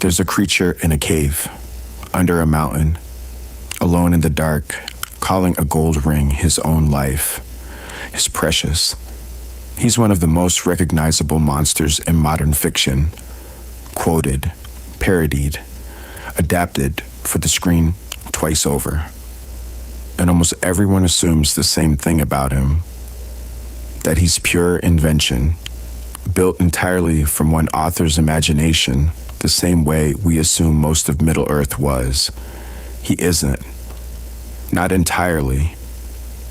There's a creature in a cave, under a mountain, alone in the dark, calling a gold ring his own life, his precious. He's one of the most recognizable monsters in modern fiction, quoted, parodied, adapted for the screen twice over. And almost everyone assumes the same thing about him, that he's pure invention, built entirely from one author's imagination, the same way we assume most of Middle-earth was. He isn't. Not entirely.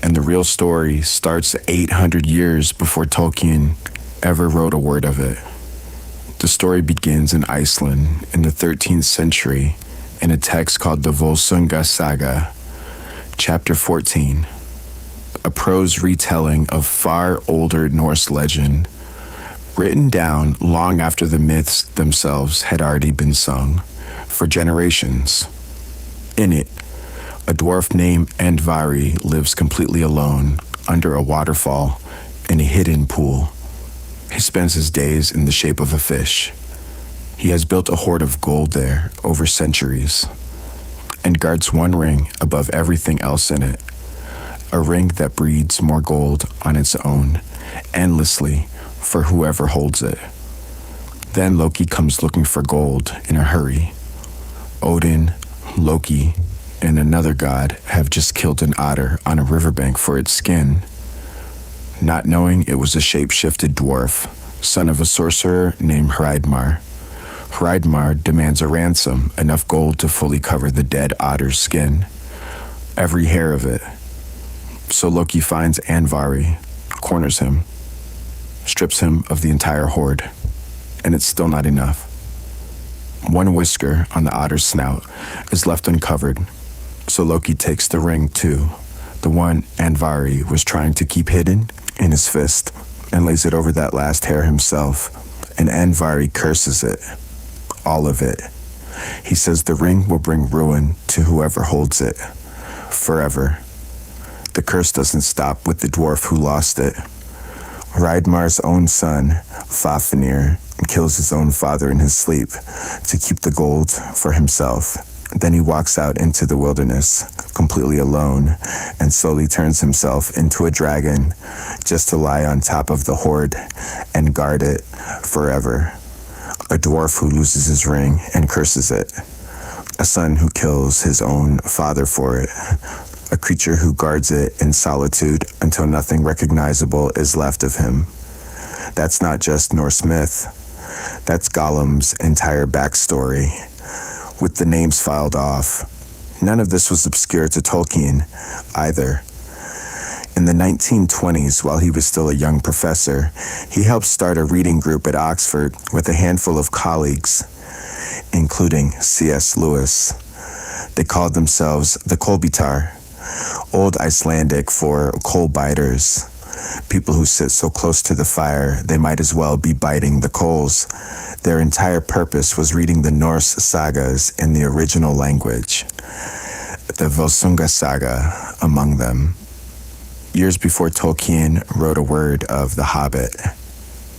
And the real story starts 800 years before Tolkien ever wrote a word of it. The story begins in Iceland in the 13th century in a text called the Volsunga Saga, chapter 14, a prose retelling of far older Norse legend, written down long after the myths themselves had already been sung, for generations. In it, a dwarf named Andvari lives completely alone under a waterfall in a hidden pool. He spends his days in the shape of a fish. He has built a hoard of gold there over centuries and guards one ring above everything else in it, a ring that breeds more gold on its own, endlessly, for whoever holds it. Then Loki comes looking for gold in a hurry. Odin, Loki, and another god have just killed an otter on a riverbank for its skin, not knowing it was a shape-shifted dwarf, son of a sorcerer named Hreidmar. Hreidmar demands a ransom, enough gold to fully cover the dead otter's skin, every hair of it. So Loki finds Andvari, corners him, strips him of the entire hoard, and it's still not enough. One whisker on the otter's snout is left uncovered, so Loki takes the ring too, the one Andvari was trying to keep hidden, in his fist, and lays it over that last hair himself, and Andvari curses it, all of it. He says the ring will bring ruin to whoever holds it, forever. The curse doesn't stop with the dwarf who lost it. Hreidmar's own son, Fafnir, kills his own father in his sleep to keep the gold for himself. Then he walks out into the wilderness, completely alone, and slowly turns himself into a dragon just to lie on top of the hoard and guard it forever. A dwarf who loses his ring and curses it. A son who kills his own father for it. A creature who guards it in solitude until nothing recognizable is left of him. That's not just Norse myth. That's Gollum's entire backstory, with the names filed off. None of this was obscure to Tolkien, either. In the 1920s, while he was still a young professor, he helped start a reading group at Oxford with a handful of colleagues, including C.S. Lewis. They called themselves the Kolbitar, Old Icelandic for coal biters, people who sit so close to the fire they might as well be biting the coals. Their entire purpose was reading the Norse sagas in the original language, the Volsunga Saga among them. Years before Tolkien wrote a word of The Hobbit,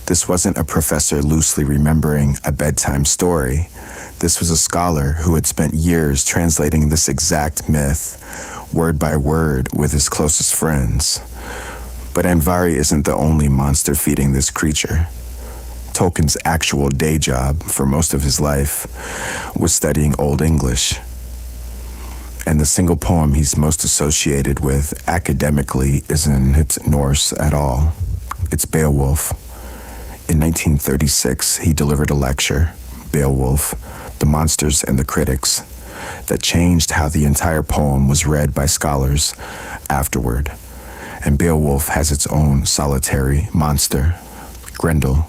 this wasn't a professor loosely remembering a bedtime story. This was a scholar who had spent years translating this exact myth, word by word, with his closest friends. But Andvari isn't the only monster feeding this creature. Tolkien's actual day job for most of his life was studying Old English. And the single poem he's most associated with academically isn't Norse at all. It's Beowulf. In 1936, he delivered a lecture, Beowulf, The Monsters and the Critics, that changed how the entire poem was read by scholars afterward. And Beowulf has its own solitary monster, Grendel,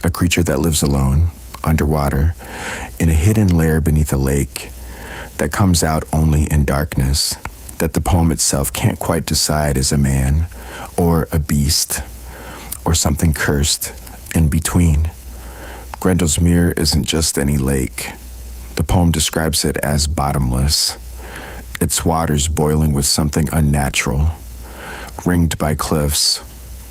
a creature that lives alone, underwater, in a hidden lair beneath a lake that comes out only in darkness, that the poem itself can't quite decide is a man, or a beast, or something cursed in between. Grendel's mirror isn't just any lake. The poem describes it as bottomless, its waters boiling with something unnatural, ringed by cliffs,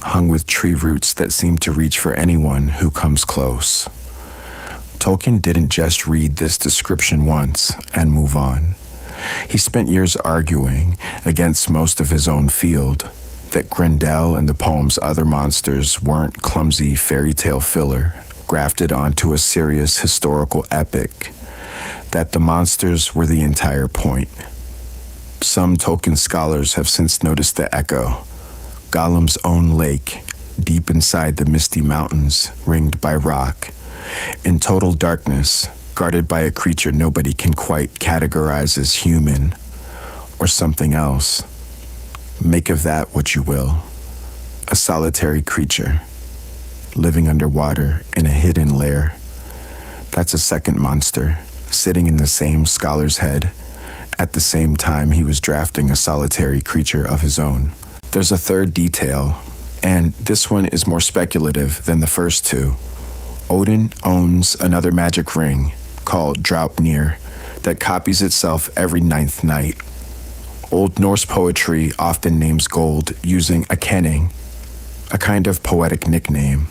hung with tree roots that seem to reach for anyone who comes close. Tolkien didn't just read this description once and move on. He spent years arguing against most of his own field, that Grendel and the poem's other monsters weren't clumsy fairy tale filler grafted onto a serious historical epic, that the monsters were the entire point. Some Tolkien scholars have since noticed the echo. Gollum's own lake, deep inside the misty mountains, ringed by rock, in total darkness, guarded by a creature nobody can quite categorize as human or something else. Make of that what you will. A solitary creature, living underwater in a hidden lair. That's a second monster, sitting in the same scholar's head, at the same time he was drafting a solitary creature of his own. There's a third detail, and this one is more speculative than the first two. Odin owns another magic ring, called Draupnir, that copies itself every 9th night. Old Norse poetry often names gold using a kenning, a kind of poetic nickname,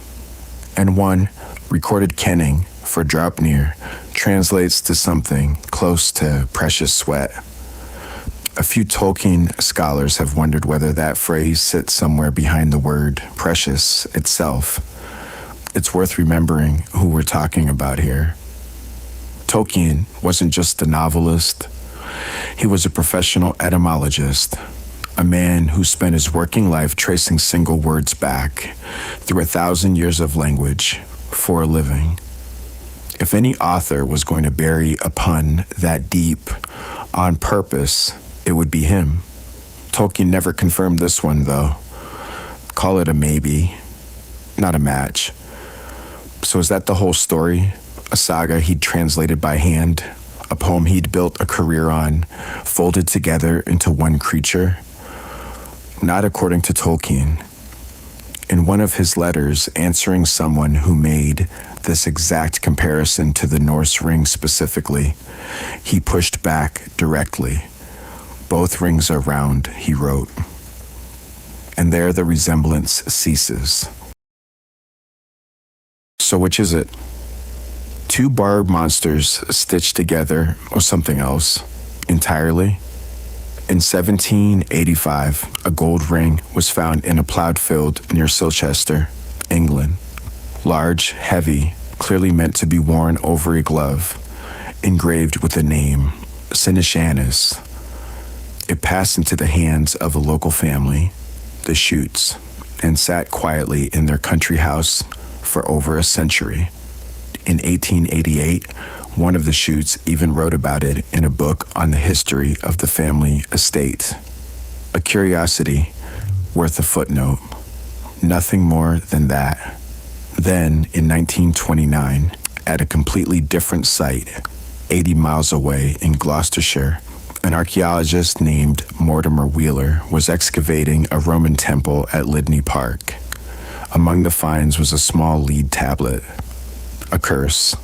and one recorded kenning for Draupnir translates to something close to precious sweat. A few Tolkien scholars have wondered whether that phrase sits somewhere behind the word precious itself. It's worth remembering who we're talking about here. Tolkien wasn't just a novelist. He was a professional etymologist, a man who spent his working life tracing single words back through 1,000 years of language for a living. If any author was going to bury a pun that deep on purpose, it would be him. Tolkien never confirmed this one, though. Call it a maybe, not a match. So is that the whole story? A saga he'd translated by hand? A poem he'd built a career on, folded together into one creature? Not according to Tolkien. In one of his letters answering someone who made this exact comparison to the Norse ring specifically, he pushed back directly. Both rings are round, he wrote. And there the resemblance ceases. So which is it? Two borrowed monsters stitched together, or something else, entirely? In 1785, a gold ring was found in a plowed field near Silchester, England. Large, heavy, clearly meant to be worn over a glove, engraved with the name, Sinishanis. It passed into the hands of a local family, the Shoots, and sat quietly in their country house for over a century. In 1888, one of the Shoots even wrote about it in a book on the history of the family estate. A curiosity worth a footnote. Nothing more than that. Then, in 1929, at a completely different site, 80 miles away in Gloucestershire, an archaeologist named Mortimer Wheeler was excavating a Roman temple at Lydney Park. Among the finds was a small lead tablet, a curse,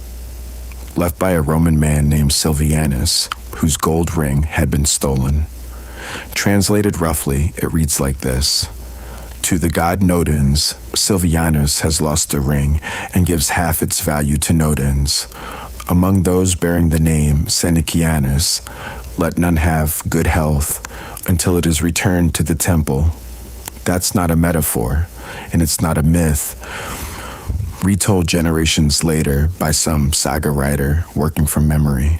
left by a Roman man named Silvianus, whose gold ring had been stolen. Translated roughly, it reads like this: to the god Nodens, Silvianus has lost a ring and gives half its value to Nodens. Among those bearing the name Senicianus, let none have good health until it is returned to the temple. That's not a metaphor, and it's not a myth, retold generations later by some saga writer working from memory.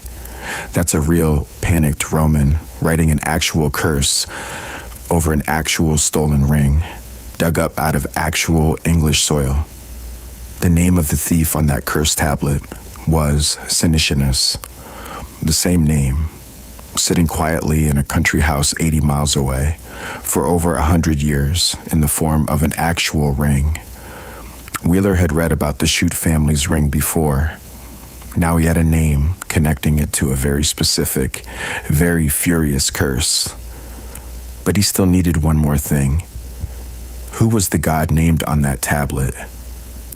That's a real panicked Roman writing an actual curse over an actual stolen ring, dug up out of actual English soil. The name of the thief on that cursed tablet was Sinishanis, the same name, sitting quietly in a country house 80 miles away for over 100 years in the form of an actual ring. Wheeler had read about the Shute family's ring before. Now he had a name connecting it to a very specific, very furious curse. But he still needed one more thing. Who was the god named on that tablet?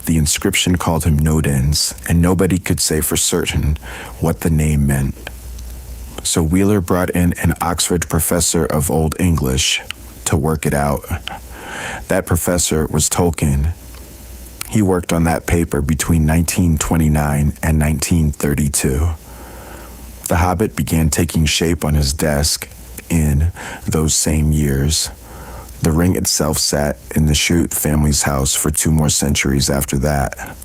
The inscription called him Nodens, and nobody could say for certain what the name meant. So Wheeler brought in an Oxford professor of Old English to work it out. That professor was Tolkien. He worked on that paper between 1929 and 1932. The Hobbit began taking shape on his desk in those same years. The ring itself sat in the Shute family's house for 2 more centuries after that.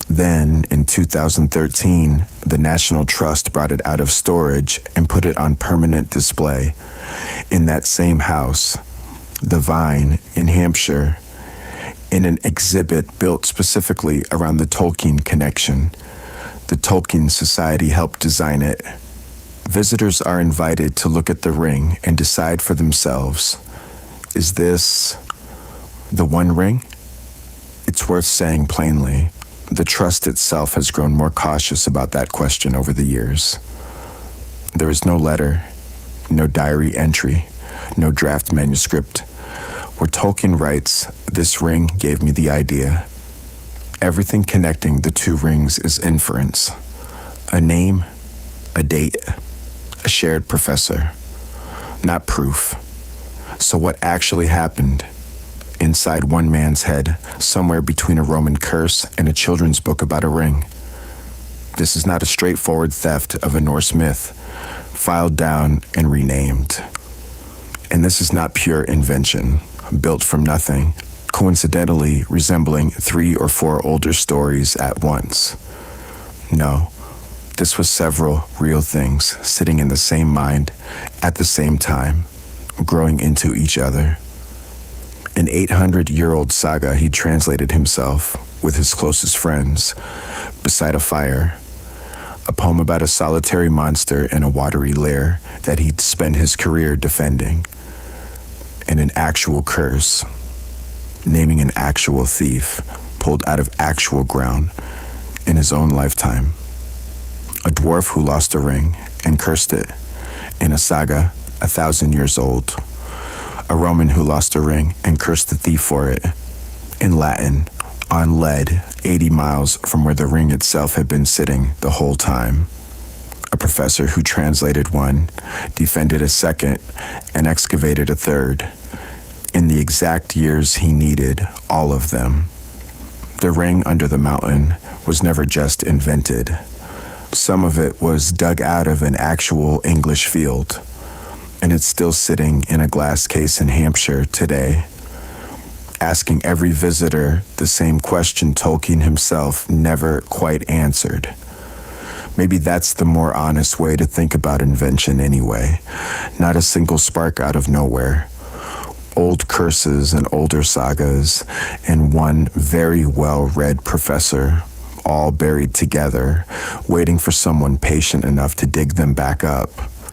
Then, in 2013, the National Trust brought it out of storage and put it on permanent display in that same house, the Vine in Hampshire, in an exhibit built specifically around the Tolkien connection. The Tolkien Society helped design it. Visitors are invited to look at the ring and decide for themselves, is this the One Ring? It's worth saying plainly, the Trust itself has grown more cautious about that question over the years. There is no letter, no diary entry, no draft manuscript. Where Tolkien writes, "This ring gave me the idea." Everything connecting the 2 rings is inference. A name, a date, a shared professor. Not proof. So what actually happened inside one man's head, somewhere between a Roman curse and a children's book about a ring? This is not a straightforward theft of a Norse myth, filed down and renamed. And this is not pure invention, built from nothing, coincidentally resembling 3 or 4 older stories at once. No, this was several real things sitting in the same mind at the same time, growing into each other. An 800-year-old saga he translated himself with his closest friends beside a fire. A poem about a solitary monster in a watery lair that he'd spent his career defending. And an actual curse, naming an actual thief pulled out of actual ground in his own lifetime. A dwarf who lost a ring and cursed it in a saga 1,000 years old. A Roman who lost a ring and cursed the thief for it in Latin on lead 80 miles from where the ring itself had been sitting the whole time. A professor who translated one, defended a second, and excavated a third. In the exact years he needed, all of them. The ring under the mountain was never just invented. Some of it was dug out of an actual English field, and it's still sitting in a glass case in Hampshire today, asking every visitor the same question Tolkien himself never quite answered. Maybe that's the more honest way to think about invention anyway. Not a single spark out of nowhere. Old curses and older sagas, and one very well-read professor, all buried together, waiting for someone patient enough to dig them back up.